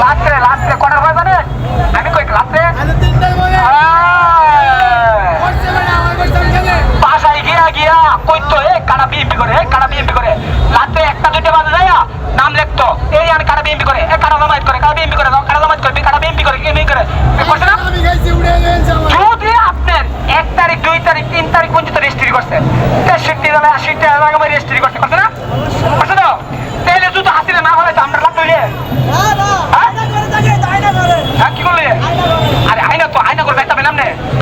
লাস্টে কটার হয় জানে আমি কই লাস্টে বাসায় গিয়া কইতো কারা বিএমপি করে রাতে একটা দুইটা বাজে যায় নাম লিখতো এই আমি কারা বিএমপি করে কারা জামায়াত করে কারা বিএমপি করে কারা বিএমপি করে এমনি করে করছে না যদি আপনার 1 তারিখ 2 তারিখ 3 তারিখ পর্যন্ত রেজিস্ট্রি করছে 63 জেলা 80 জায়গায় রেজিস্ট্রি করছে না করছে তো তাহলে যদি হাসিলে না হলে তো আমরা লাভ লইলে কি করলে আরে আইনা করে যাইতে হবে না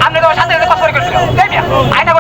আপনি তো সাথে কথা করছিল তাই না আইনা